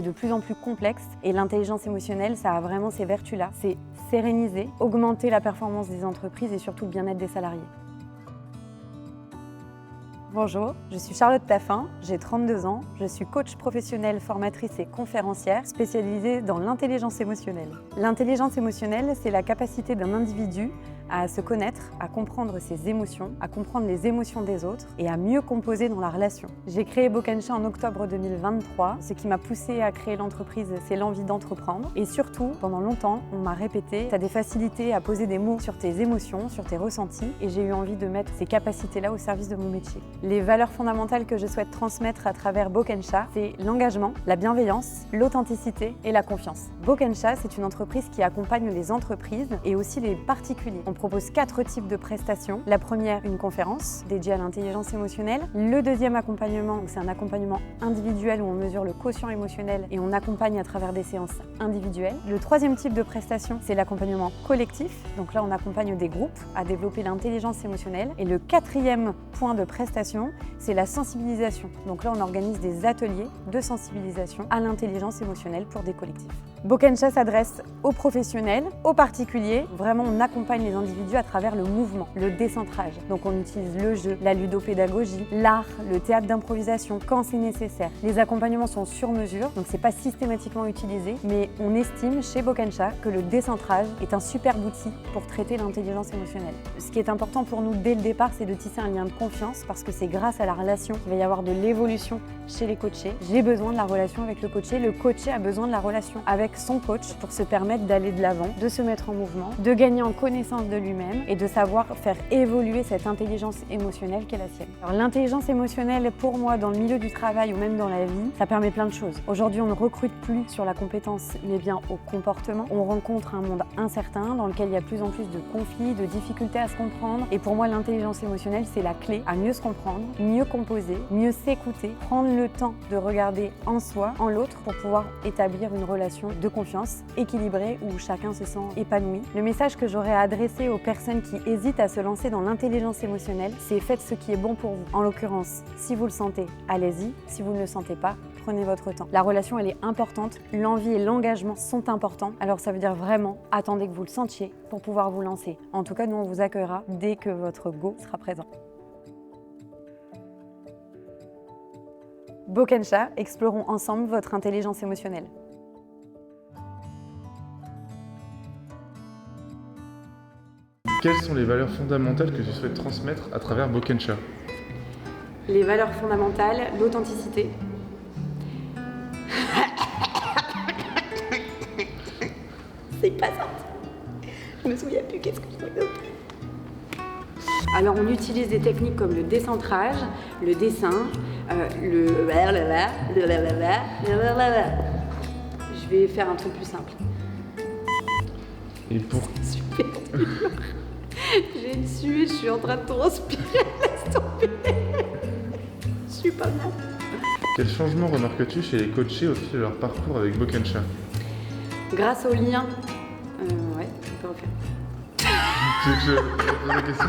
est de plus en plus complexe et l'intelligence émotionnelle, ça a vraiment ces vertus-là. C'est séréniser, augmenter la performance des entreprises et surtout le bien-être des salariés. Bonjour, je suis Charlotte Taffin, j'ai 32 ans, je suis coach professionnelle, formatrice et conférencière spécialisée dans l'intelligence émotionnelle. L'intelligence émotionnelle, c'est la capacité d'un individu à se connaître, à comprendre ses émotions, à comprendre les émotions des autres et à mieux composer dans la relation. J'ai créé Bockencha en octobre 2023. Ce qui m'a poussée à créer l'entreprise, c'est l'envie d'entreprendre. Et surtout, pendant longtemps, on m'a répété « tu as des facilités à poser des mots sur tes émotions, sur tes ressentis » et j'ai eu envie de mettre ces capacités-là au service de mon métier. Les valeurs fondamentales que je souhaite transmettre à travers Bockencha, c'est l'engagement, la bienveillance, l'authenticité et la confiance. Bockencha, c'est une entreprise qui accompagne les entreprises et aussi les particuliers. On propose 4 types de prestations. La première, une conférence dédiée à l'intelligence émotionnelle. Le deuxième accompagnement, c'est un accompagnement individuel où on mesure le quotient émotionnel et on accompagne à travers des séances individuelles. Le troisième type de prestation, c'est l'accompagnement collectif. Donc là, on accompagne des groupes à développer l'intelligence émotionnelle. Et le quatrième point de prestation, c'est la sensibilisation. Donc là, on organise des ateliers de sensibilisation à l'intelligence émotionnelle pour des collectifs. Bockencha s'adresse aux professionnels, aux particuliers. Vraiment, on accompagne les individus à travers le mouvement, le décentrage. Donc on utilise le jeu, la ludopédagogie, l'art, le théâtre d'improvisation quand c'est nécessaire. Les accompagnements sont sur mesure, donc c'est pas systématiquement utilisé, mais on estime chez Bockencha que le décentrage est un superbe outil pour traiter l'intelligence émotionnelle. Ce qui est important pour nous dès le départ, c'est de tisser un lien de confiance parce que c'est grâce à la relation qu'il va y avoir de l'évolution chez les coachés. J'ai besoin de la relation avec le coaché a besoin de la relation avec son coach pour se permettre d'aller de l'avant, de se mettre en mouvement, de gagner en connaissance de lui-même et de savoir faire évoluer cette intelligence émotionnelle qu'est la sienne. Alors l'intelligence émotionnelle, pour moi, dans le milieu du travail ou même dans la vie, ça permet plein de choses. Aujourd'hui, on ne recrute plus sur la compétence, mais bien au comportement. On rencontre un monde incertain dans lequel il y a de plus en plus de conflits, de difficultés à se comprendre. Et pour moi, l'intelligence émotionnelle, c'est la clé à mieux se comprendre, mieux composer, mieux s'écouter, prendre le temps de regarder en soi, en l'autre, pour pouvoir établir une relation de confiance équilibrée où chacun se sent épanoui. Le message que j'aurais à adresser aux personnes qui hésitent à se lancer dans l'intelligence émotionnelle, c'est faites ce qui est bon pour vous. En l'occurrence, si vous le sentez, allez-y. Si vous ne le sentez pas, prenez votre temps. La relation, elle est importante. L'envie et l'engagement sont importants. Alors ça veut dire vraiment, attendez que vous le sentiez pour pouvoir vous lancer. En tout cas, nous, on vous accueillera dès que votre go sera présent. Bockencha, explorons ensemble votre intelligence émotionnelle. Quelles sont les valeurs fondamentales que tu souhaites transmettre à travers Bockencha? Les valeurs fondamentales, l'authenticité. C'est pas ça. Je me souviens plus qu'est-ce que je voulais. Alors on utilise des techniques comme le décentrage, le dessin, Je vais faire un truc plus simple. Et pour... Super dur. J'ai sué, je suis en train de transpirer, laisse tomber. Je suis pas mal. Quel changement remarques-tu chez les coachés au fil de leur parcours avec Bockencha? Grâce au lien. Ouais, on peut refaire. Tu veux que je pose la question?